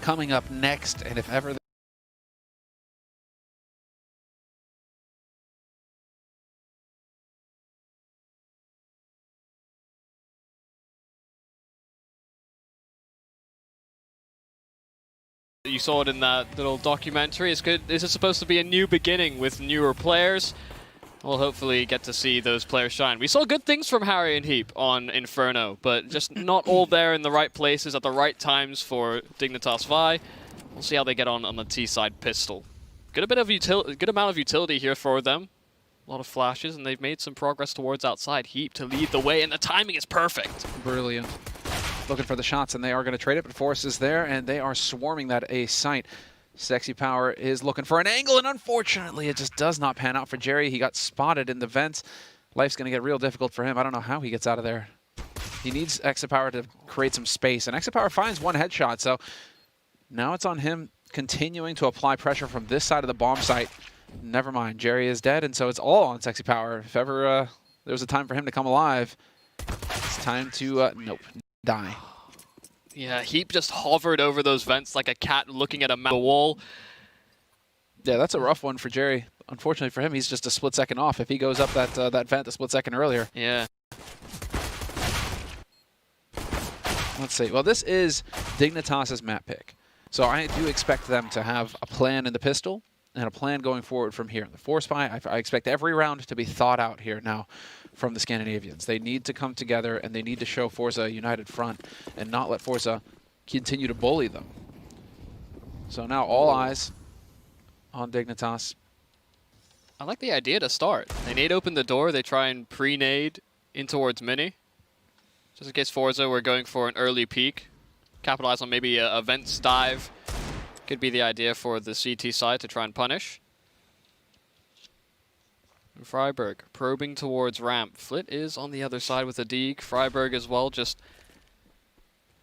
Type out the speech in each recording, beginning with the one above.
coming up next, and if ever You saw it in that little documentary. It's good. This is supposed to be a new beginning with newer players. We'll hopefully get to see those players shine. We saw good things from Harry and Heap on Inferno, but just not all there in the right places at the right times for Dignitas Vi. We'll see how they get on the T-side pistol. Good amount of utility here for them. A lot of flashes, and they've made some progress towards outside. Heap to lead the way, and the timing is perfect. Brilliant. Looking for the shots, and they are going to trade it, but forZe is there, and they are swarming that A site. Sexy Power is looking for an angle, and unfortunately, it just does not pan out for Jerry. He got spotted in the vents. Life's going to get real difficult for him. I don't know how he gets out of there. He needs Exit Power to create some space, and Exit Power finds one headshot, so now it's on him continuing to apply pressure from this side of the bomb site. Never mind, Jerry is dead, and so it's all on Sexy Power. If ever there was a time for him to come alive, it's time to, nope, die. Yeah, Heap just hovered over those vents like a cat looking at a wall. Yeah, that's a rough one for Jerry. Unfortunately for him, he's just a split second off if he goes up that vent a split second earlier. Yeah. Let's see. Well, this is Dignitas' map pick. So I do expect them to have a plan in the pistol and a plan going forward from here. In the force buy, I expect every round to be thought out here now from the Scandinavians. They need to come together, and they need to show forZe a united front and not let forZe continue to bully them. So now all eyes on Dignitas. I like the idea to start. They nade open the door, they try and pre-nade in towards Mini. Just in case forZe were going for an early peek. Capitalize on maybe a vents dive. Could be the idea for the CT side to try and punish. Freiburg probing towards ramp. Flit is on the other side with a Deeg. Freiburg as well, just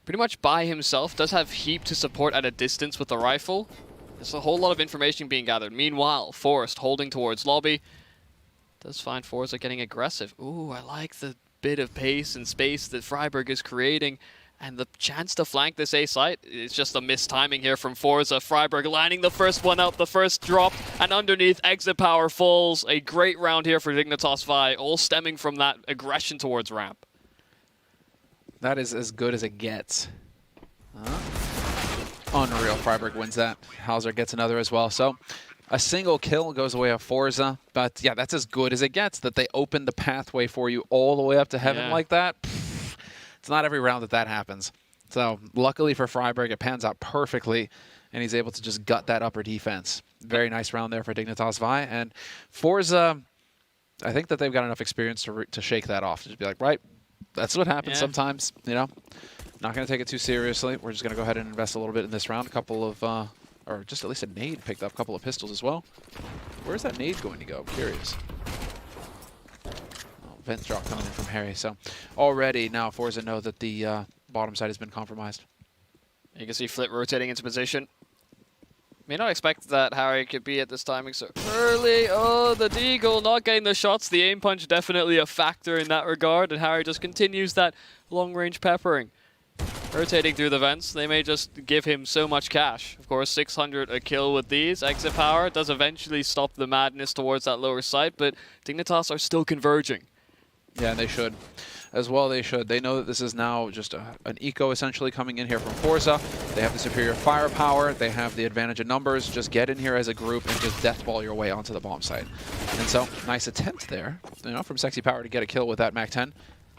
pretty much by himself. Does have Heap to support at a distance with the rifle. There's a whole lot of information being gathered. Meanwhile, forZe holding towards lobby. Does find forZe getting aggressive. Ooh, I like the bit of pace and space that Freiburg is creating. And the chance to flank this A site, it's just a missed timing here from forZe. Freiburg lining the first one out, the first drop, and underneath Exit Power falls. A great round here for Dignitas Vi, all stemming from that aggression towards ramp. That is as good as it gets. Unreal, Freiburg wins that. Hauser gets another as well. So a single kill goes away of forZe, but yeah, that's as good as it gets, that they open the pathway for you all the way up to heaven like that. It's not every round that happens. So luckily for Freiburg, it pans out perfectly, and he's able to just gut that upper defense. Very nice round there for Dignitas Vi. And forZe, I think that they've got enough experience to shake that off. To just be like, right, that's what happens sometimes, you know. Not going to take it too seriously. We're just going to go ahead and invest a little bit in this round. A couple of, or just at least a nade picked up, a couple of pistols as well. Where's that nade going to go? I'm curious. Vent drop coming in from Harry. So already now forZe know that the bottom side has been compromised. You can see Flit rotating into position. May not expect that Harry could be at this timing so early. Oh, the Deagle not getting the shots. The aim punch definitely a factor in that regard, and Harry just continues that long-range peppering. Rotating through the vents, they may just give him so much cash. Of course, 600 a kill with these. Exit Power does eventually stop the madness towards that lower side, but Dignitas are still converging. Yeah, and they should. As well, they should. They know that this is now just an eco essentially coming in here from forZe. They have the superior firepower. They have the advantage of numbers. Just get in here as a group and just deathball your way onto the bomb site. And so, nice attempt there, you know, from Sexy Power to get a kill with that MAC-10.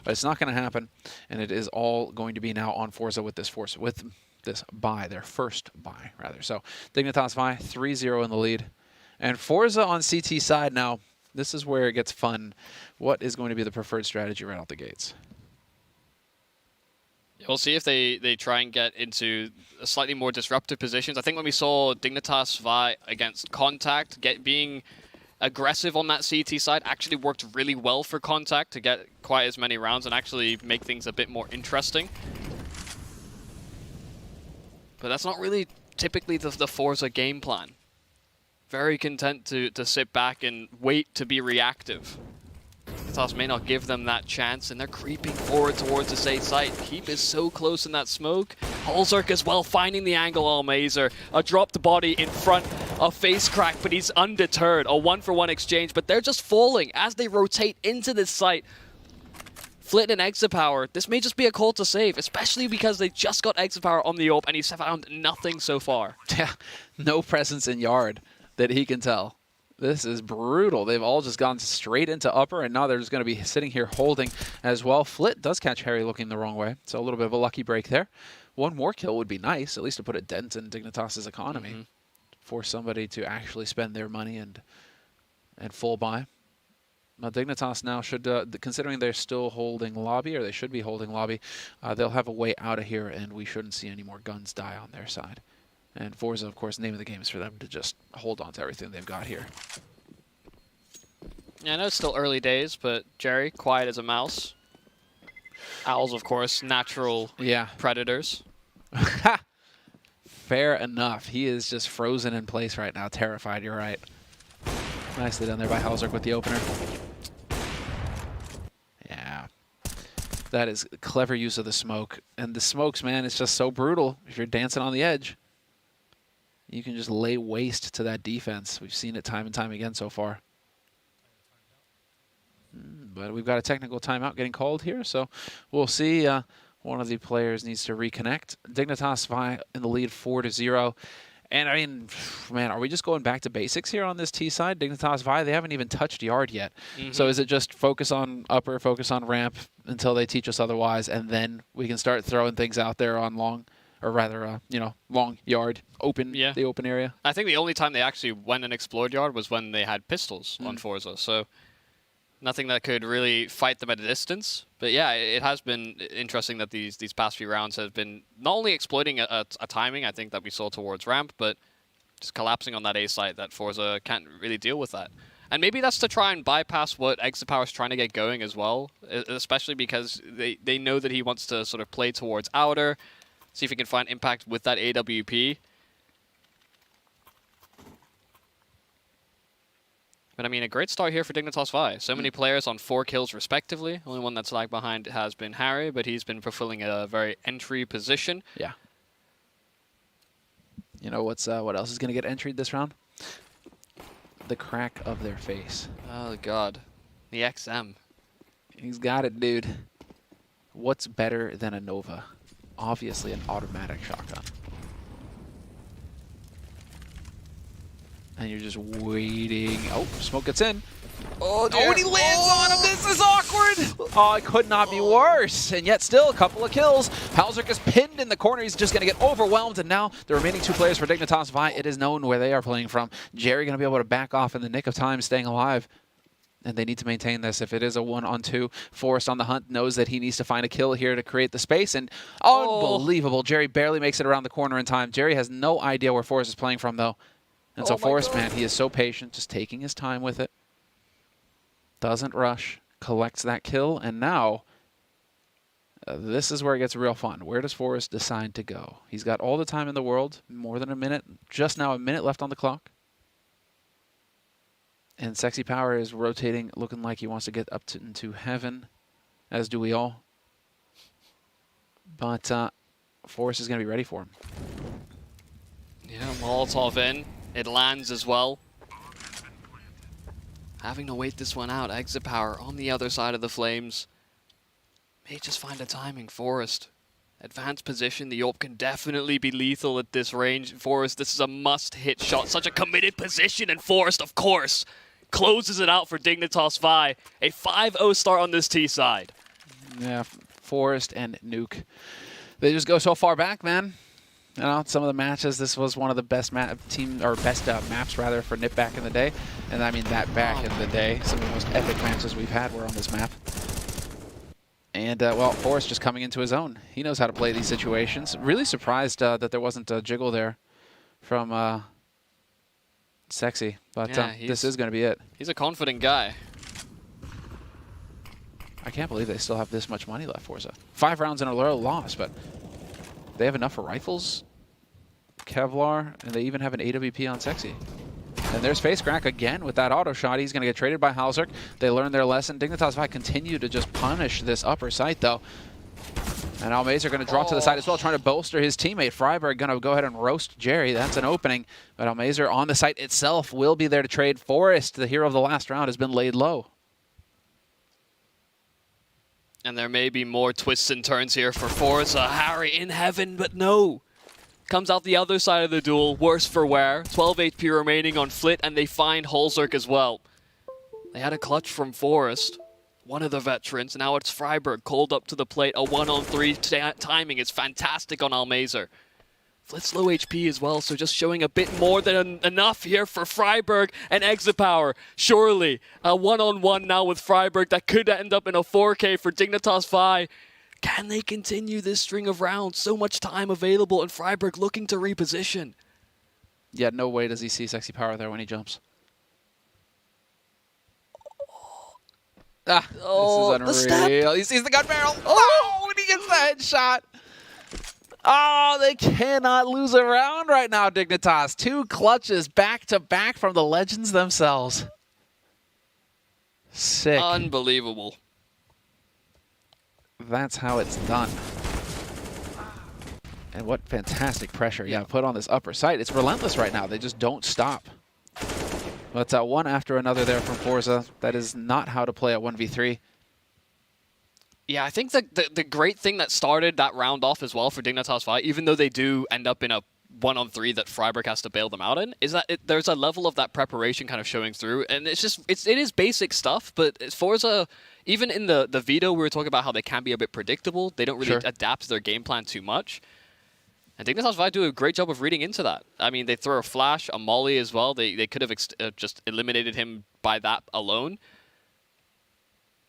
But it's not going to happen, and it is all going to be now on forZe with this buy, their first buy, rather. So, Dignitas Vi, 3-0 in the lead. And forZe on CT side now, this is where it gets fun. What is going to be the preferred strategy right out the gates? We'll see if they try and get into a slightly more disruptive positions. I think when we saw Dignitas Vi against Contact, being aggressive on that CT side actually worked really well for Contact to get quite as many rounds and actually make things a bit more interesting. But that's not really typically the forZe game plan. Very content to sit back and wait to be reactive. Dignitas may not give them that chance, and they're creeping forward towards the safe site. Keep is so close in that smoke. holZe as well, finding the angle on Mazer. A dropped body in front of Face Crack, but he's undeterred. A 1-for-1 exchange, but they're just falling as they rotate into this site. Flit and Exit Power, this may just be a call to save, especially because they just got Exit Power on the AWP and he's found nothing so far. Yeah, no presence in yard that he can tell. This is brutal. They've all just gone straight into upper, and now they're just going to be sitting here holding as well. Flit does catch Harry looking the wrong way, so a little bit of a lucky break there. One more kill would be nice, at least to put a dent in Dignitas' economy. Force somebody to actually spend their money and full buy. Now Dignitas now should, considering they're still holding lobby, or they should be holding lobby, they'll have a way out of here, and we shouldn't see any more guns die on their side. And forZe, of course, name of the game is for them to just hold on to everything they've got here. Yeah, I know it's still early days, but Jerry, quiet as a mouse. Owls, of course, natural predators. Fair enough. He is just frozen in place right now, terrified, you're right. Nicely done there by holZe with the opener. Yeah. That is clever use of the smoke. And the smokes, man, it's just so brutal if you're dancing on the edge. You can just lay waste to that defense. We've seen it time and time again so far. But we've got a technical timeout getting called here, so we'll see. One of the players needs to reconnect. Dignitas FLASHPOINT in the lead 4-0. And I mean, man, are we just going back to basics here on this T side? Dignitas FLASHPOINT, they haven't even touched yard yet. So is it just focus on upper, focus on ramp until they teach us otherwise, and then we can start throwing things out there on long? Or rather, you know, long yard, open, the open area. I think the only time they actually went and explored yard was when they had pistols on forZe, so nothing that could really fight them at a distance. But yeah, it has been interesting that these past few rounds have been not only exploiting a timing, I think, that we saw towards ramp, but just collapsing on that A site that forZe can't really deal with that. And maybe that's to try and bypass what Exit Power is trying to get going as well, especially because they know that he wants to sort of play towards outer, see if he can find impact with that AWP. But I mean, a great start here for Dignitas FLASHPOINT. So many players on 4 kills respectively. Only one that's lagged behind has been Harry, but he's been fulfilling a very entry position. Yeah. You know what else is going to get entryed this round? The crack of their face. Oh, God. The XM. He's got it, dude. What's better than a Nova? Obviously an automatic shotgun. And you're just waiting. Oh, smoke gets in. Oh, dear. Oh, and he lands on him. This is awkward. Oh, it could not be worse. And yet still a couple of kills. holZe is pinned in the corner. He's just going to get overwhelmed. And now the remaining 2 players for Dignitas FLASHPOINT, it is known where they are playing from. Jerry going to be able to back off in the nick of time, staying alive. And they need to maintain this. If it is a 1-on-2, forZe on the hunt knows that he needs to find a kill here to create the space. And unbelievable. Jerry barely makes it around the corner in time. Jerry has no idea where forZe is playing from, though. And so forZe, man, he is so patient, just taking his time with it. Doesn't rush, collects that kill, and now this is where it gets real fun. Where does forZe decide to go? He's got all the time in the world, more than a minute, just now a minute left on the clock. And Sexy Power is rotating, looking like he wants to get up into heaven, as do we all. But forZe is going to be ready for him. Yeah, Molotov in. It lands as well. Having to wait this one out. Exit Power on the other side of the flames. May just find a timing. forZe. Advanced position. The AWP can definitely be lethal at this range. forZe, this is a must-hit shot. Such a committed position. And forZe, of course, closes it out for Dignitas FLASHPOINT. A 5-0 start on this T side. Yeah, forZe and Nuke. They just go so far back, man. You know, some of the matches, this was one of the best maps rather for NIP back in the day. And I mean that back in the day. Some of the most epic matches we've had were on this map. And, well, forZe just coming into his own. He knows how to play these situations. Really surprised that there wasn't a jiggle there from Sexy. But yeah, this is going to be it. He's a confident guy. I can't believe they still have this much money left, forZe. 5 rounds in a row loss, but they have enough for rifles, Kevlar, and they even have an AWP on Sexy. And there's Face Crack again with that auto shot. He's going to get traded by halzark. They learned their lesson. Dignitas Vi continue to just punish this upper site, though. And Almazer going to drop to the side as well, trying to bolster his teammate. friberg going to go ahead and roast Jerry. That's an opening. But Almazer on the site itself will be there to trade. forZe, the hero of the last round, has been laid low. And there may be more twists and turns here for forZe. Harry in heaven, but no. Comes out the other side of the duel, worse for wear. 12 HP remaining on Flit, and they find halzark as well. They had a clutch from forZe, one of the veterans. Now it's friberg called up to the plate. A 1-on-3 timing is fantastic on Almazer. Flit's low HP as well, so just showing a bit more than enough here for friberg and Exit Power. Surely a 1-on-1 now with friberg that could end up in a 4K for Dignitas Vi. Can they continue this string of rounds? So much time available, and friberg looking to reposition. Yeah, no way does he see Sexy Power there when he jumps. Oh, this is unreal. He sees the gun barrel. Oh, and he gets the headshot. Oh, they cannot lose a round right now, Dignitas. 2 clutches back-to-back from the legends themselves. Sick. Unbelievable. That's how it's done. And what fantastic pressure, put on this upper site. It's relentless right now. They just don't stop. But one after another there from forZe. That is not how to play at 1v3. Yeah, I think the great thing that started that round off as well for Dignitas Vi, even though they do end up in a 1-on-3 that friberg has to bail them out in, is that there's a level of that preparation kind of showing through. And it's just, it is basic stuff, but forZe, even in the veto, we were talking about how they can be a bit predictable. They don't really adapt to their game plan too much. And Dignitas Vi do a great job of reading into that. I mean, they throw a flash, a molly as well. They could have just eliminated him by that alone.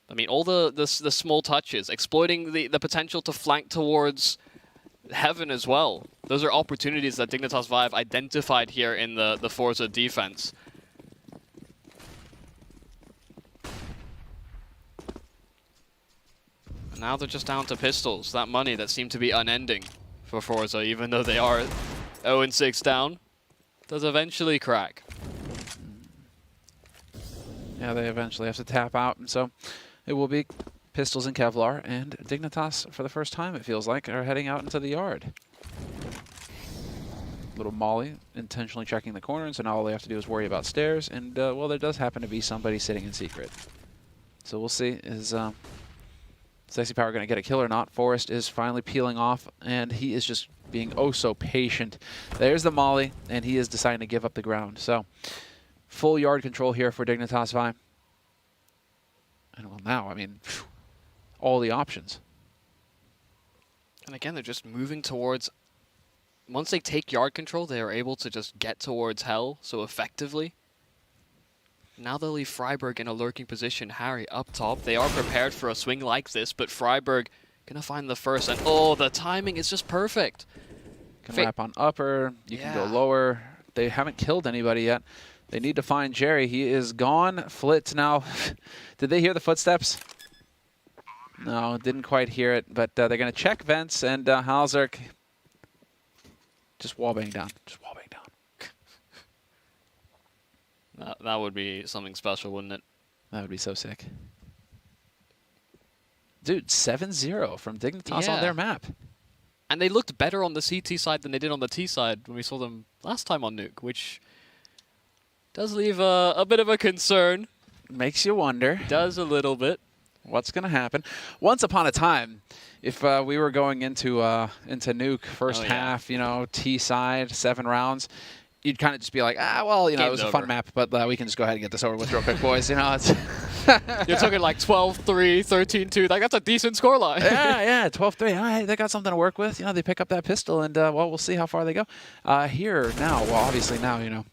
I mean, all the small touches, exploiting the potential to flank towards heaven as well. Those are opportunities that Dignitas Vi have identified here in the forZe defense. Now they're just down to pistols. That money that seemed to be unending for forZe, even though they are 0-6 down, does eventually crack. Yeah, they eventually have to tap out, and so it will be pistols and Kevlar, and Dignitas, for the first time, it feels like, are heading out into the yard. Little molly, intentionally checking the corner, and so now all they have to do is worry about stairs, and, well, there does happen to be somebody sitting in secret. So we'll see, is Sexy Power going to get a kill or not? forZe is finally peeling off, and he is just being oh so patient. There's the molly, and he is deciding to give up the ground. So, full yard control here for Dignitas Vi. And well, now, I mean, all the options. And again, they're just moving towards... Once they take yard control, they are able to just get towards hell so effectively. Now they'll leave friberg in a lurking position. Harry up top. They are prepared for a swing like this, but friberg gonna find the first. And oh, the timing is just perfect. Can wrap on upper. You can go lower. They haven't killed anybody yet. They need to find Jerry. He is gone. Flit now. Did they hear the footsteps? No, didn't quite hear it. But they're going to check vents, and halzark just wallbang down. Just wallbang down. That would be something special, wouldn't it? That would be so sick. Dude, 7-0 from Dignitas on their map. And they looked better on the CT side than they did on the T side when we saw them last time on Nuke, which does leave a bit of a concern. Makes you wonder. Does a little bit. What's going to happen? Once upon a time, if we were going into Nuke first half, you know, T side, 7 rounds, you'd kind of just be like, well, you know, it was a fun map, but we can just go ahead and get this over with real quick, boys. You know, it's you're talking like 12-3, 13-2. Like, that's a decent scoreline. yeah, 12-3. All right, they got something to work with. You know, they pick up that pistol, and well, we'll see how far they go. Here now, well, obviously now, you know,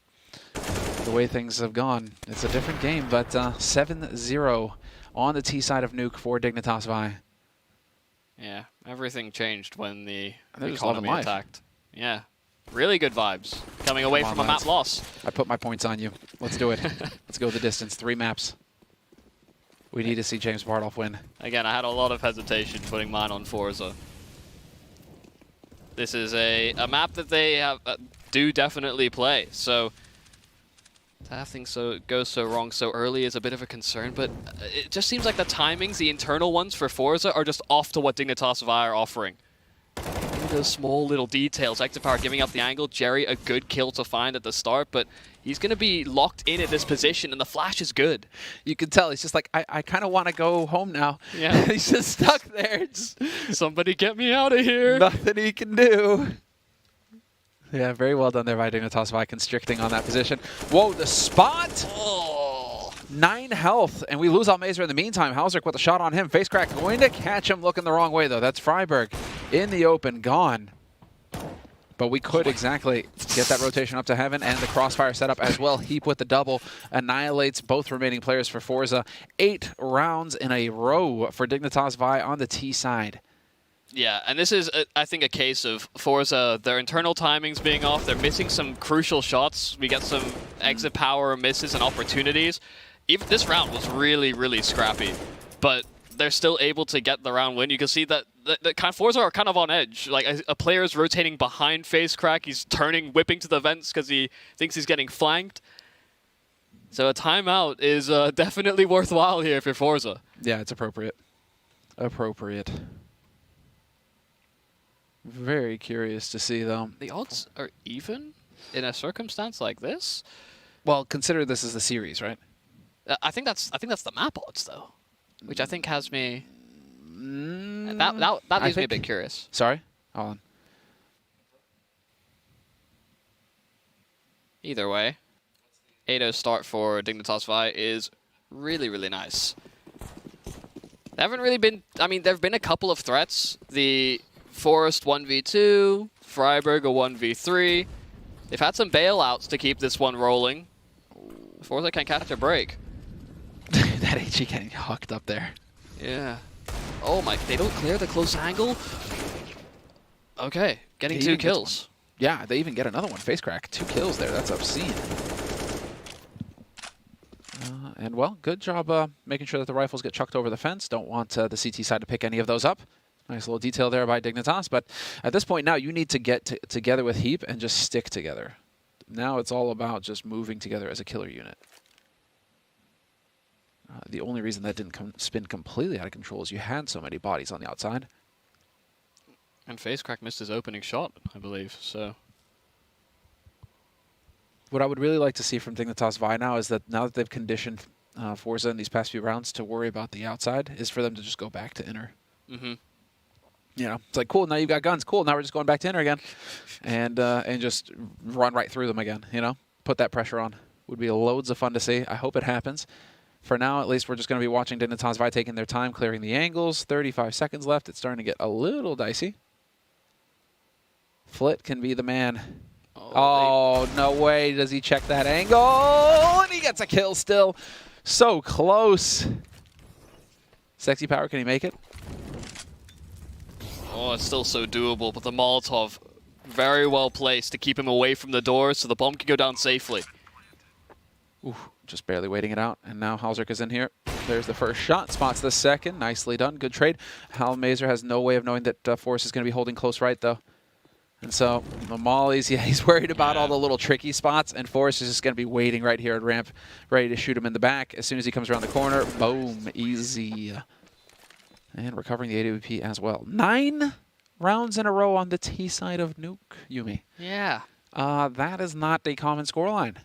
the way things have gone, it's a different game. But 7-0 on the T side of Nuke for Dignitas Vi. Yeah, everything changed when the just economy attacked. Yeah. Really good vibes coming away from a map loss. I put my points on you. Let's do it. Let's go the distance. 3 maps. We need to see James Bardolph win. Again, I had a lot of hesitation putting mine on forZe. This is a map that they have do definitely play. So To have things go so wrong so early is a bit of a concern, but it just seems like the timings, the internal ones for forZe, are just off to what Dignitas Vi are offering. Those small little details. Active Power giving up the angle. Jerry, a good kill to find at the start, but he's going to be locked in at this position, and the flash is good. You can tell he's just like, I kind of want to go home now. Yeah. He's just stuck there. Just somebody get me out of here. Nothing he can do. Yeah, very well done there by Dignitas Vi constricting on that position. Whoa, the spot! Oh. 9 health, and we lose Almazer in the meantime. Hauser with a shot on him. Face crack going to catch him looking the wrong way, though. That's Freiberg in the open, gone. But we could exactly get that rotation up to heaven, and the crossfire setup as well. Heap with the double annihilates both remaining players for forZe. 8 rounds in a row for Dignitas Vi on the T side. Yeah, and this is, I think, a case of forZe, their internal timings being off. They're missing some crucial shots. We get some exit power misses and opportunities. Even this round was really, really scrappy, but they're still able to get the round win. You can see that kind of forZe are kind of on edge. Like a player is rotating behind Face Crack. He's turning, whipping to the vents because he thinks he's getting flanked. So a timeout is definitely worthwhile here for forZe. Yeah, it's appropriate. Appropriate. Very curious to see, though. The odds are even in a circumstance like this. Well, consider this as the series, right? I think that's the map odds though, which I think has me. That leaves me a bit curious. Sorry, hold on. Either way, 8-0 start for Dignitas Vi is really, really nice. They haven't really been. I mean, there've been a couple of threats. The Forest 1v2, Freiberg a 1v3. They've had some bailouts to keep this one rolling. forZe can catch a break. That HE getting hucked up there. Yeah. Oh my, they don't clear the close angle? Okay, getting 2 kills. Yeah, they even get another one. Face crack. 2 kills there. That's obscene. And well, good job making sure that the rifles get chucked over the fence. Don't want the CT side to pick any of those up. Nice little detail there by Dignitas. But at this point now, you need to get together with Heap and just stick together. Now it's all about just moving together as a killer unit. The only reason that didn't spin completely out of control is you had so many bodies on the outside. And Face Crack missed his opening shot, I believe, so... What I would really like to see from Dignitas Vi now is that now that they've conditioned forZe in these past few rounds to worry about the outside, is for them to just go back to inner. Mm-hmm. You know, it's like, cool, now you've got guns. Cool, now we're just going back to inner again. And just run right through them again, you know? Put that pressure on. Would be loads of fun to see. I hope it happens. For now, at least, we're just going to be watching Dignitas Vi taking their time, clearing the angles. 35 seconds left. It's starting to get a little dicey. Flit can be the man. Oh, no way does he check that angle. And he gets a kill still. So close. Sexy Power, can he make it? Oh, it's still so doable, but the Molotov very well placed to keep him away from the door so the bomb can go down safely. Ooh, just barely waiting it out. And now Halzerk is in here. There's the first shot. Spots the second. Nicely done. Good trade. Almazer has no way of knowing that Force is going to be holding close right, though. And so the mollies, yeah, he's worried about all the little tricky spots, and Forrest is just going to be waiting right here at ramp, ready to shoot him in the back. As soon as he comes around the corner, boom, easy. And recovering the AWP as well. 9 rounds in a row on the T side of Nuke, Yumi. Yeah. That is not a common scoreline.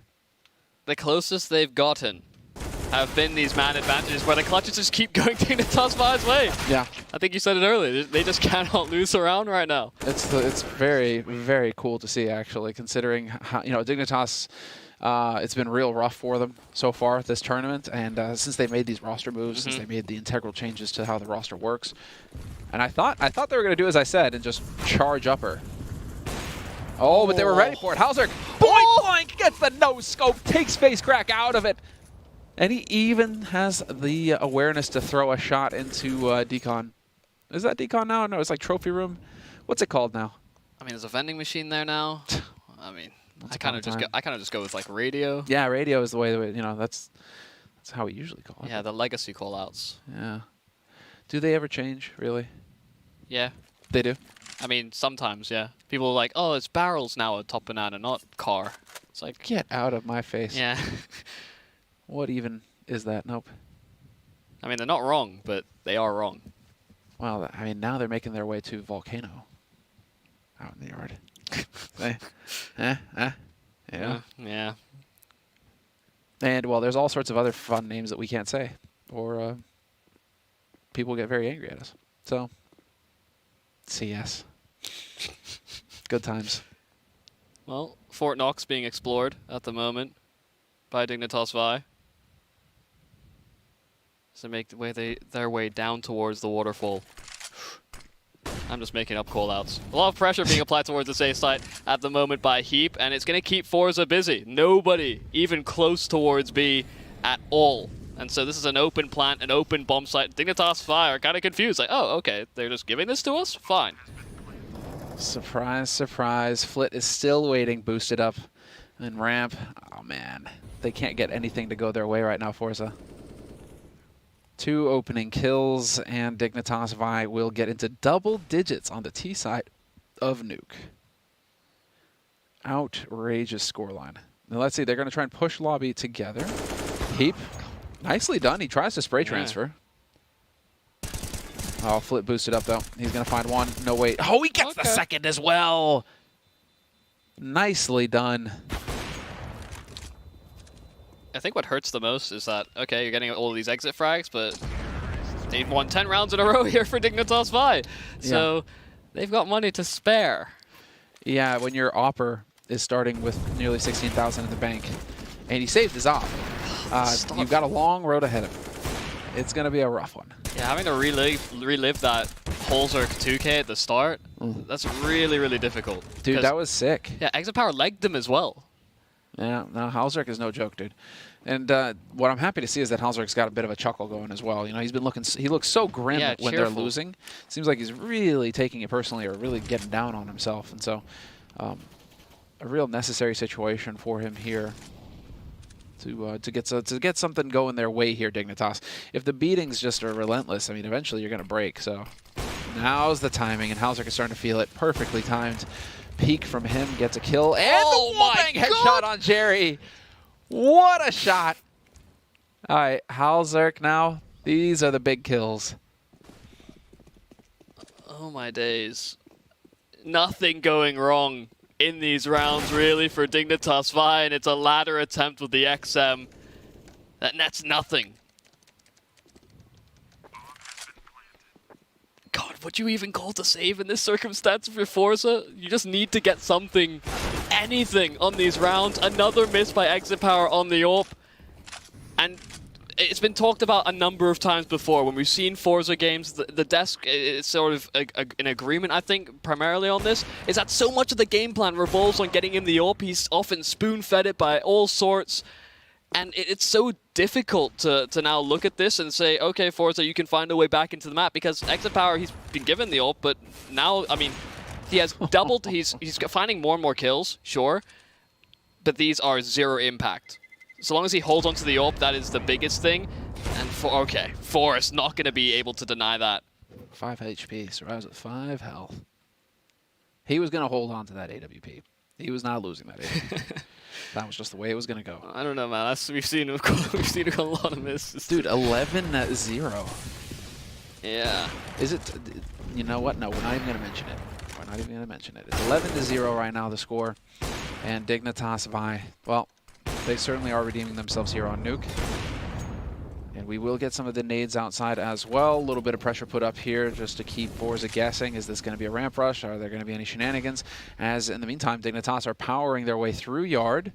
The closest they've gotten have been these man advantages where the clutches just keep going Dignitas Vi's way. Yeah. I think you said it earlier. They just cannot lose around right now. It's very, very cool to see, actually, considering how, you know, Dignitas, it's been real rough for them so far this tournament, and since they made these roster moves, since they made the integral changes to how the roster works. And I thought they were going to do as I said and just charge upper. Oh, but they were ready for it. Hauser, boink, gets the no-scope, takes Face Crack out of it. And he even has the awareness to throw a shot into Decon. Is that Decon now? No, it's like Trophy Room. What's it called now? I mean, there's a vending machine there now. I mean, I kind of just go with like radio. Yeah, radio is the way that, you know, that's how we usually call it. Yeah, the legacy callouts. Yeah. Do they ever change, really? Yeah. They do? I mean, sometimes, yeah. People are like, oh, it's barrels now at Top Banana, not car. It's like, get out of my face. yeah. What even is that? Nope. I mean, they're not wrong, but they are wrong. Well, I mean, now they're making their way to Volcano. Out in the yard. Yeah. Yeah. And, well, there's all sorts of other fun names that we can't say. Or people get very angry at us. So, CS. Good times. Well, Fort Knox being explored at the moment by Dignitas Vi. So make their way down towards the waterfall. I'm just making up call-outs. A lot of pressure being applied towards the safe site at the moment by Heap, and it's going to keep forZe busy. Nobody even close towards B at all. And so this is an open plant, an open bomb site. Dignitas Vi are kind of confused. Like, oh, okay, they're just giving this to us? Fine. Surprise, surprise. Flit is still waiting, boosted up. And ramp, oh man. They can't get anything to go their way right now, forZe. 2 opening kills, and Dignitas Vi will get into double digits on the T side of Nuke. Outrageous scoreline. Now let's see, they're going to try and push lobby together. Heap, nicely done. He tries to spray transfer. Oh, Flit boosted up though. He's going to find one. No, wait. Oh, he gets the second as well. Nicely done. I think what hurts the most is that, okay, you're getting all of these exit frags, but they've won 10 rounds in a row here for Dignitas Vi. So they've got money to spare. Yeah, when your Opper is starting with nearly 16,000 in the bank, and he saved his op, you've got a long road ahead of him. It's going to be a rough one. Yeah, having to relive that forZe 2K at the start, that's really, really difficult. Dude, that was sick. Yeah, Exit Power legged them as well. Yeah, no, halzark is no joke, dude. And what I'm happy to see is that halzark's got a bit of a chuckle going as well. You know, he's been looking, he looks so grim when they're losing. Seems like he's really taking it personally or really getting down on himself. And so, a real necessary situation for him here to get something going their way here, Dignitas. If the beatings just are relentless, I mean, eventually you're going to break. So now's the timing, and halzark is starting to feel it. Perfectly timed. Peek from him, gets a kill, and the wall-bang headshot on Jerry. What a shot. All right, halzark now. These are the big kills. Oh my days. Nothing going wrong in these rounds, really, for Dignitas Vi, and it's a ladder attempt with the XM that nets nothing. God, what you even call to save in this circumstance for forZe? You just need to get something, anything on these rounds. Another miss by Exit Power on the AWP. And it's been talked about a number of times before. When we've seen forZe games, the desk is sort of an agreement, I think, primarily on this, is that so much of the game plan revolves on getting him the AWP. He's often spoon-fed it by all sorts. And it's so difficult to now look at this and say, okay, forZe, you can find a way back into the map, because Exit Power, he's been given the ult, but now, I mean, he has doubled, he's finding more and more kills, sure, but these are 0 impact. So long as he holds onto the ult, that is the biggest thing. And forZe not going to be able to deny that. 5 HP, survives with 5 health. He was going to hold on to that AWP. He was not losing that AWP. That was just the way it was going to go. I don't know, man. We've seen a lot of misses. Dude, 11-0. Yeah. Is it? You know what? No, we're not even going to mention it. We're not even going to mention it. It's 11-0 right now, the score. And Dignitas Vi, well, they certainly are redeeming themselves here on Nuke. And we will get some of the nades outside as well. A little bit of pressure put up here just to keep forZe guessing. Is this going to be a ramp rush? Are there going to be any shenanigans? As in the meantime, Dignitas are powering their way through yard.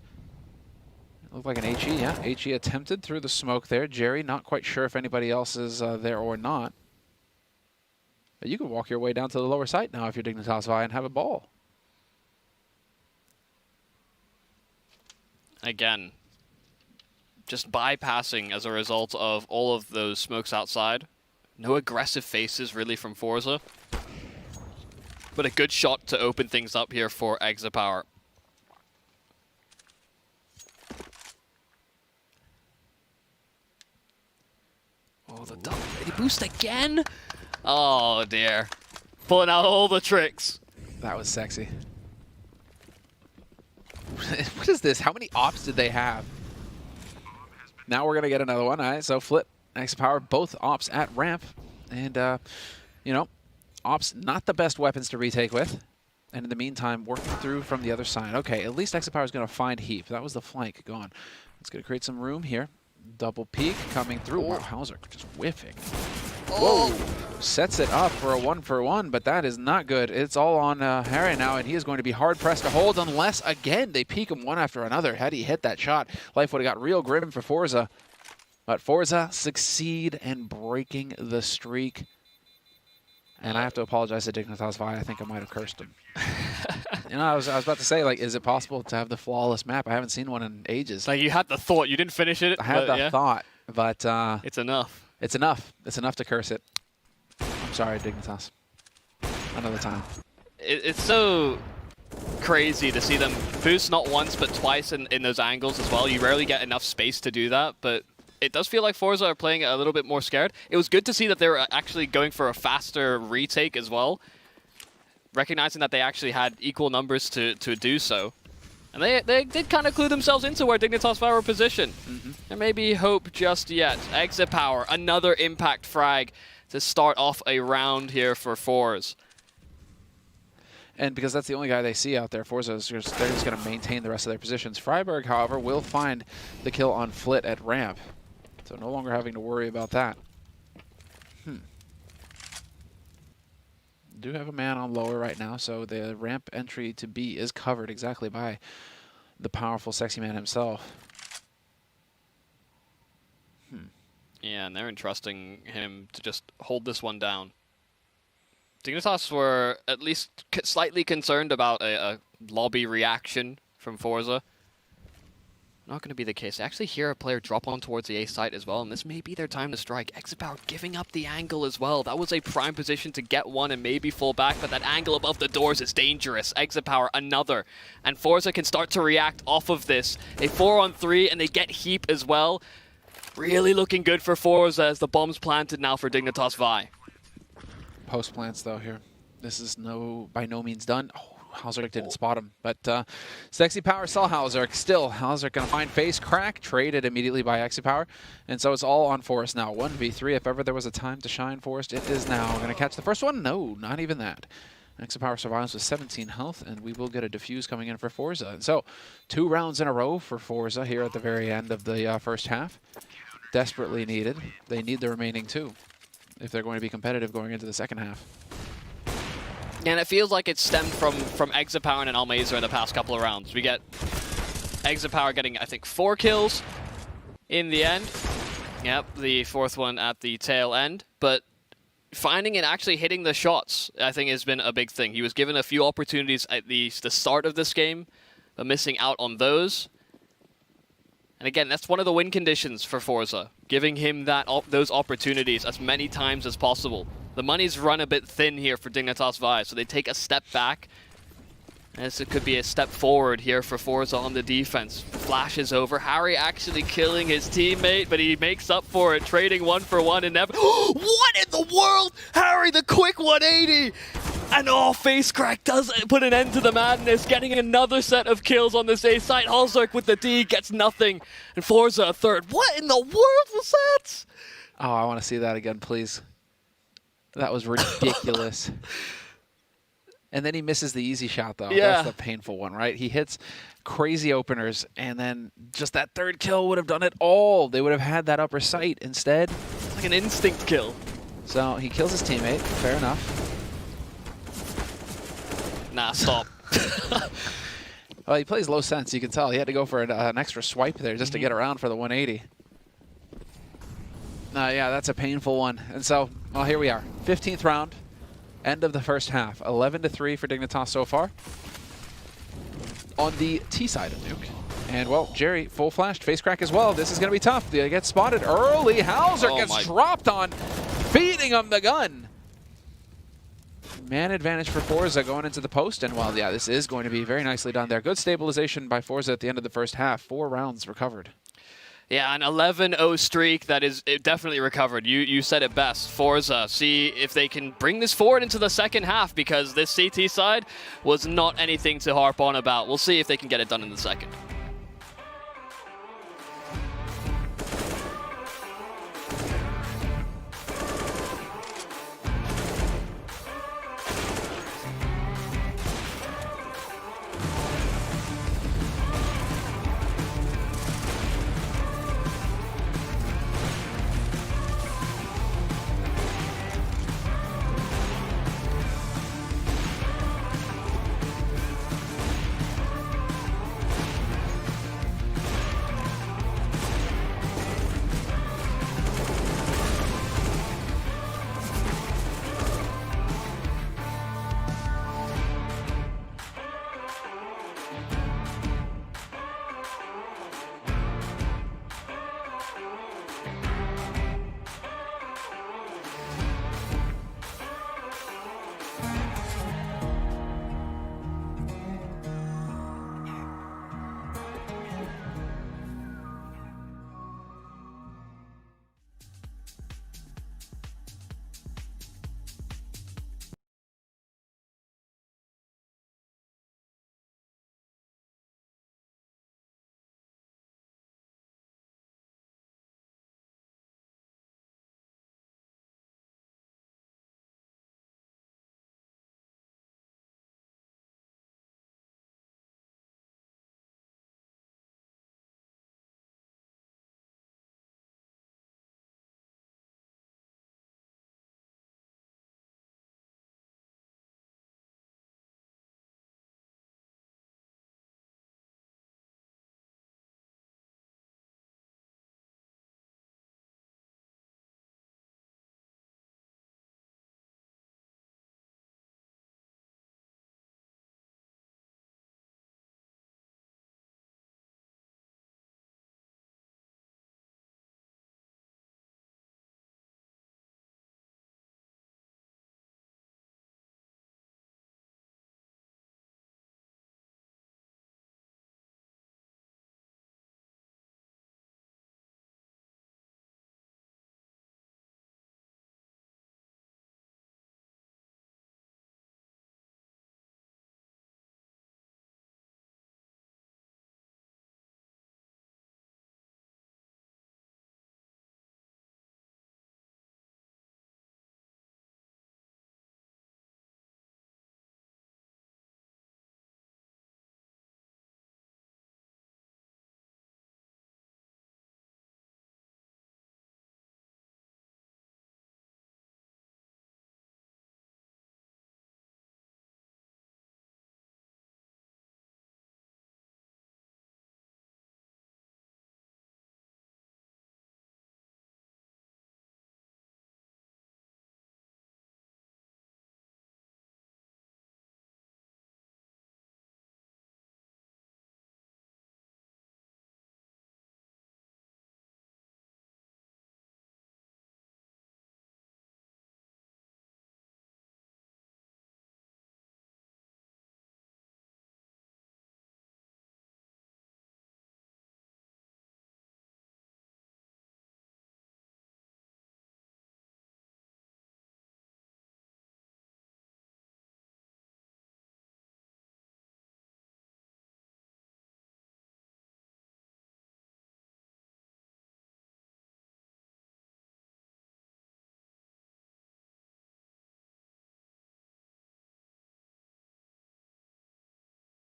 It looked like an HE, yeah. HE attempted through the smoke there. Jerry, not quite sure if anybody else is there or not. But you can walk your way down to the lower site now if you're Dignitas Vi and have a ball. Again, just bypassing as a result of all of those smokes outside. No aggressive faces really from forZe. But a good shot to open things up here for Exit Power. Oh, the double boost again? Oh dear. Pulling out all the tricks. That was sexy. What is this? How many ops did they have? Now we're going to get another one. All right, so Flip, XPower, both ops at ramp. And, you know, ops not the best weapons to retake with. And in the meantime, working through from the other side. Okay, at least XPower is going to find Heap. That was the flank gone. It's going to create some room here. Double peek coming through. Wow, Hauser just whiffing. Whoa! Sets it up for a 1-for-1, but that is not good. It's all on Harry now, and he is going to be hard-pressed to hold unless, again, they peek him one after another. Had he hit that shot, life would have got real grim for forZe. But forZe succeed in breaking the streak. And I have to apologize to Dignitas Vi. I think I might have cursed him. You know, I was about to say, like, is it possible to have the flawless map? I haven't seen one in ages. Like, you had the thought. You didn't finish it. I had the thought, but... it's enough. It's enough. It's enough to curse it. I'm sorry, Dignitas. Another time. It's so crazy to see them boost not once, but twice in those angles as well. You rarely get enough space to do that, but... It does feel like forZe are playing a little bit more scared. It was good to see that they were actually going for a faster retake as well, recognizing that they actually had equal numbers to do so. And they did kind of clue themselves into where Dignitas Vi were positioned. There may be hope just yet. Exit Power, another impact frag to start off a round here for forZe. And because that's the only guy they see out there, forZe is they're just going to maintain the rest of their positions. Freiburg, however, will find the kill on Flit at ramp. So no longer having to worry about that. Do have a man on lower right now, so the ramp entry to B is covered exactly by the powerful sexy man himself. Yeah, and they're entrusting him to just hold this one down. Dignitas were at least slightly concerned about a lobby reaction from forZe. Not going to be the case. I actually hear a player drop on towards the A site as well, and this may be their time to strike. Exit Power giving up the angle as well. That was a prime position to get one and maybe fall back, but that angle above the doors is dangerous. Exit Power, another. And forZe can start to react off of this. A 4-on-3, and they get Heap as well. Really looking good for forZe as the bomb's planted now for Dignitas Vi. Post plants, though, here. This is by no means done. Oh. Hauser didn't spot him, but Sexy Power saw Hauser. Still, Hauser going to find face crack, traded immediately by Exy Power, and so it's all on forZe now. 1v3, if ever there was a time to shine forZe, it is now. Going to catch the first one? No, not even that. Exy Power survives with 17 health, and we will get a defuse coming in for forZe. And so, 2 rounds in a row for forZe here at the very end of the first half. Desperately needed. They need the remaining 2 if they're going to be competitive going into the second half. And it feels like it's stemmed from Exit Power and Almazer in the past couple of rounds. We get Exit Power getting, I think, 4 kills in the end. Yep, the 4th one at the tail end. But finding and actually hitting the shots, I think, has been a big thing. He was given a few opportunities at the start of this game, but missing out on those. And again, that's one of the win conditions for forZe, giving him those opportunities as many times as possible. The money's run a bit thin here for Dignitas Vi, so they take a step back. As it could be a step forward here for forZe on the defense. Flash is over. Harry actually killing his teammate, but he makes up for it, trading 1-for-1 and never. What in the world? Harry, the quick 180! And face crack does put an end to the madness, getting another set of kills on this A site. Halzerk with the D gets nothing, and forZe a 3rd. What in the world was that? Oh, I want to see that again, please. That was ridiculous. And then he misses the easy shot, though. Yeah. That's the painful one, right? He hits crazy openers, and then just that 3rd kill would have done it all. They would have had that upper sight instead. It's like an instinct kill. So he kills his teammate. Fair enough. Nah, stop. Well, he plays low sense. You can tell. He had to go for an extra swipe there just to get around for the 180. Yeah, that's a painful one. And so, well, here we are. 15th round. End of the first half. 11-3 for Dignitas so far. On the T side of Nuke. And, well, Jerry full flashed. Face crack as well. This is going to be tough. They get spotted early. Hauser gets dropped on, feeding him the gun. Man advantage for forZe going into the post. And, well, yeah, this is going to be very nicely done there. Good stabilization by forZe at the end of the first half. 4 rounds recovered. Yeah, an 11-0 streak that is definitely recovered. You said it best. forZe, see if they can bring this forward into the second half, because this CT side was not anything to harp on about. We'll see if they can get it done in the second.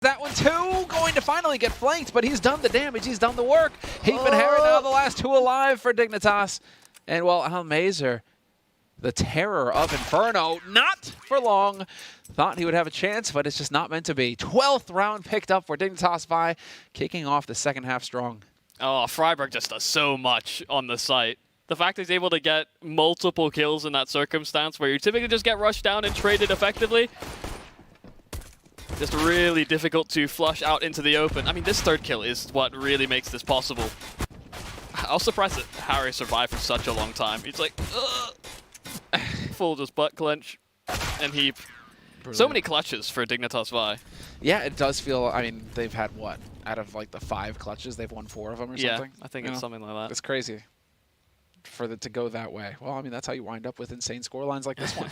That one too, going to finally get flanked, but he's done the damage, he's done the work. Heap and Harry now the last two alive for Dignitas. And well, Almazer, the terror of Inferno, not for long. Thought he would have a chance, but it's just not meant to be. 12th round picked up for Dignitas Vi, kicking off the second half strong. Oh, friberg just does so much on the site. The fact he's able to get multiple kills in that circumstance where you typically just get rushed down and traded effectively, just really difficult to flush out into the open. I mean, this third kill is what really makes this possible. I was surprised that Harry survived for such a long time. He's like, ugh. Full just butt clench and heap. Brilliant. So many clutches for Dignitas Vi. Yeah, it does feel, I mean, they've had, what, out of like the 5 clutches, they've won 4 of them or Yeah, something. I think it's something like that. It's crazy for it to go that way. Well, I mean, that's how you wind up with insane score lines like this one.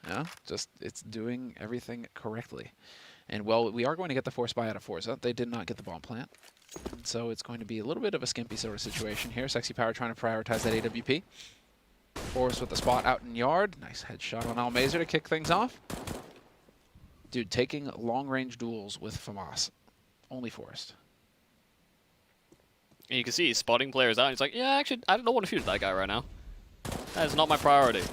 Yeah, just it's doing everything correctly. And well, we are going to get the force buy out of forZe. They did not get the bomb plant. And so it's going to be a little bit of a skimpy sort of situation here. Sexy Power trying to prioritize that AWP. forZe with the spot out in yard. Nice headshot on Almazer to kick things off. Dude, taking long-range duels with FAMAS. Only forced. And you can see he's spotting players out. And he's like, yeah, actually, I don't want to shoot at that guy right now. That is not my priority.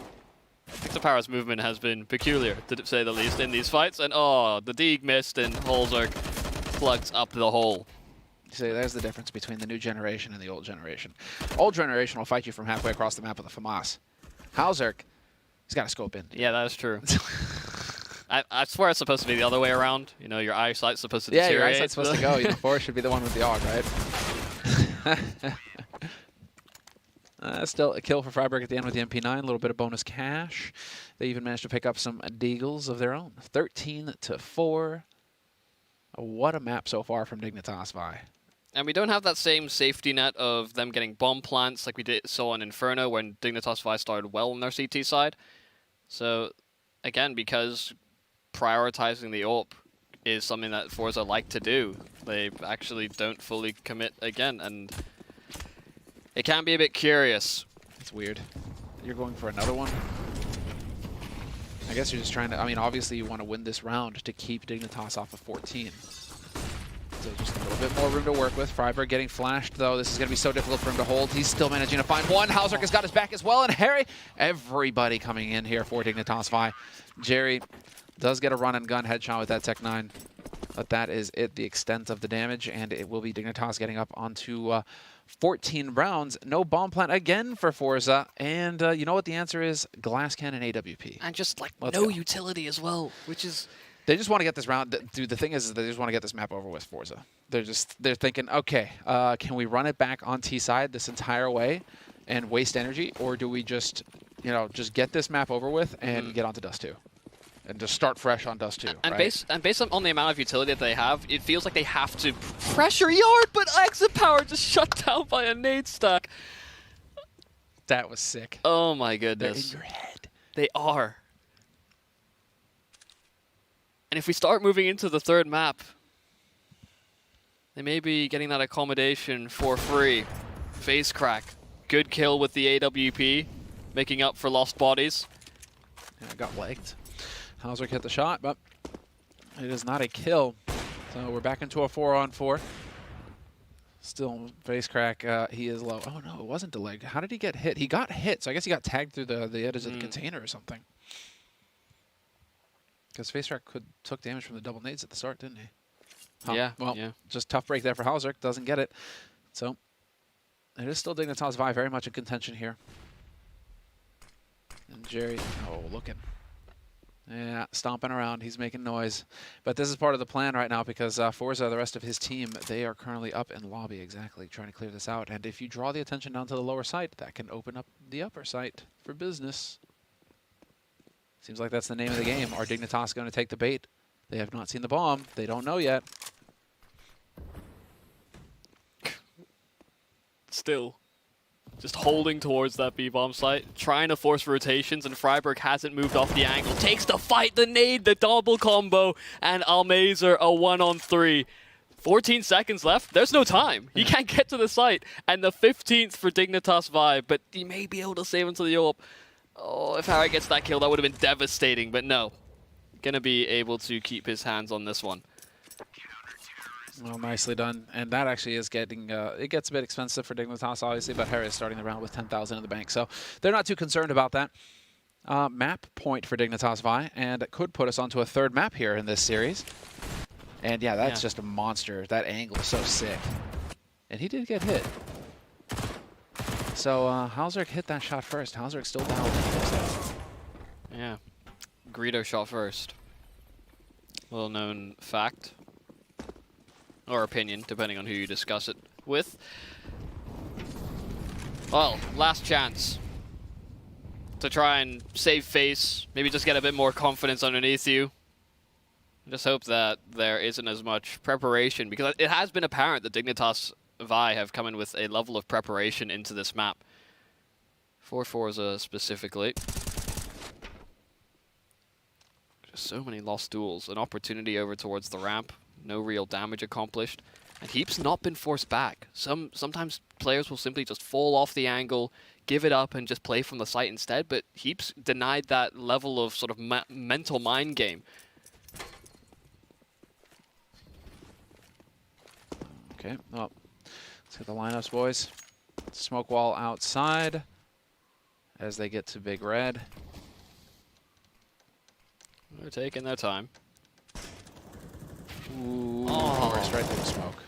Dignitas Power's movement has been peculiar, to say the least, in these fights. And oh, the Deeg missed and forZe plugs up the hole. See, there's the difference between the new generation and the old generation. Old generation will fight you from halfway across the map with a FAMAS. halzerk, he's got to scope in. Yeah, that is true. I swear it's supposed to be the other way around. You know, your eyesight's supposed to deteriorate. Yeah, your eyesight's supposed to go. You know, forZe should be the one with the AUG, right? Still a kill for friberg at the end with the MP9. A little bit of bonus cash. They even managed to pick up some deagles of their own. 13-4. What a map so far from Dignitas Vi. And we don't have that same safety net of them getting bomb plants like we saw in Inferno when Dignitas Vi started well on their CT side. So, again, because prioritizing the AWP is something that forZe like to do, they actually don't fully commit again, and it can be a bit curious. It's weird. You're going for another one? I guess you're just trying to... I mean, obviously you want to win this round to keep Dignitas off of 14. So just a little bit more room to work with. friberg getting flashed, though. This is going to be so difficult for him to hold. He's still managing to find one. halzerk has got his back as well. And Harry, everybody coming in here for Dignitas Vi. Jerry does get a run and gun headshot with that Tech 9. But that is it, the extent of the damage. And it will be Dignitas getting up onto 14 rounds. No bomb plant again for forZe. And you know what the answer is? Glass cannon AWP. And just, like, Let's no go. utility as well, which is... They just want to get this round. Dude, the thing is they just want to get this map over with forZe. They're thinking, okay, can we run it back on T side this entire way and waste energy, or do we just, you know, just get this map over with and get onto Dust 2, and just start fresh on Dust 2. And right? based on the amount of utility that they have, it feels like they have to pressure yard, but exit power just shut down by a nade stack. That was sick. Oh my They're goodness. in your head. They are. And if we start moving into the third map, they may be getting that accommodation for free. Face crack. Good kill with the AWP, making up for lost bodies. Yeah, got legged. halzerk hit the shot, but it is not a kill. So we're back into a 4-on-4. Still face crack. He is low. Oh no, it wasn't a leg. How did he get hit? He got hit, so I guess he got tagged through the edges of the container or something. Because FaceTrack took damage from the double nades at the start, didn't he? Huh. Yeah, Well, yeah. just tough break there for halzerk. Doesn't get it. So it is still Dignitas Vi very much in contention here. And Jerry, oh, looking. Yeah, stomping around. He's making noise. But this is part of the plan right now because forZe, the rest of his team, they are currently up in lobby, exactly, trying to clear this out. And if you draw the attention down to the lower site, that can open up the upper site for business. Seems like that's the name of the game. Are Dignitas going to take the bait? They have not seen the bomb. They don't know yet. Still. Just holding towards that B-bomb site, trying to force rotations, and friberg hasn't moved off the angle. Takes the fight, the nade, the double combo, and Almazer a 1-on-3. 14 seconds left. There's no time. He can't get to the site. And the 15th for Dignitas Vi, but he may be able to save him to the AWP. Oh, if Harry gets that kill, that would have been devastating, but no. Gonna be able to keep his hands on this one. Well, nicely done. And that actually is getting, it gets a bit expensive for Dignitas, obviously, but Harry is starting the round with 10,000 in the bank. So they're not too concerned about that. Map point for Dignitas Vi, and it could put us onto a third map here in this series. And yeah, that's just a monster. That angle is so sick. And he did get hit. So halzerk hit that shot first. halzerk's still down. Yeah. Greedo shot first. Well known fact. Or opinion, depending on who you discuss it with. Well, last chance to try and save face. Maybe just get a bit more confidence underneath you. Just hope that there isn't as much preparation, because it has been apparent that Dignitas Vi have come in with a level of preparation into this map. For forZe specifically. Just so many lost duels. An opportunity over towards the ramp. No real damage accomplished. And Heap's not been forced back. Sometimes players will simply just fall off the angle, give it up, and just play from the site instead. But Heap's denied that level of sort of mental mind game. Okay, well, let's get the lineups, boys. Smoke wall outside as they get to Big Red. They're taking their time. Ooh, right through the smoke.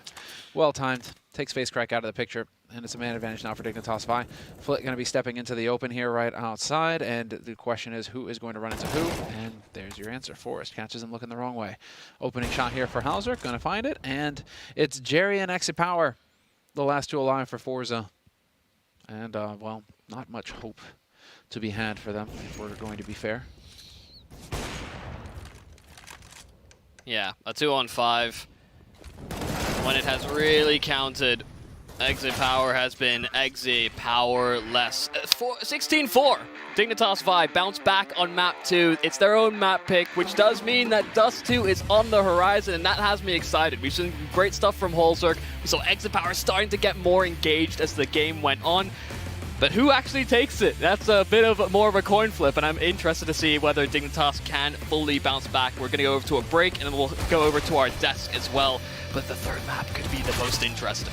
Well timed. Takes Face Crack out of the picture, and it's a man advantage now for Dignitas Vi. Flit going to be stepping into the open here right outside, and the question is who is going to run into who, and there's your answer. forZe catches him looking the wrong way. Opening shot here for hauser, going to find it, and it's Jerry and Exit Power, the last two alive for forZe. And, well, not much hope to be had for them, if we're going to be fair. Yeah, a 2-on-5. When it has really counted, Exit Power has been Exit Powerless. 16-4. Dignitas Vi bounce back on map 2. It's their own map pick, which does mean that Dust 2 is on the horizon, and that has me excited. We've seen great stuff from holZe. We saw Exit Power starting to get more engaged as the game went on. But who actually takes it? That's a bit of more of a coin flip, and I'm interested to see whether Dignitas can fully bounce back. We're going to go over to a break, and then we'll go over to our desk as well. But the third map could be the most interesting.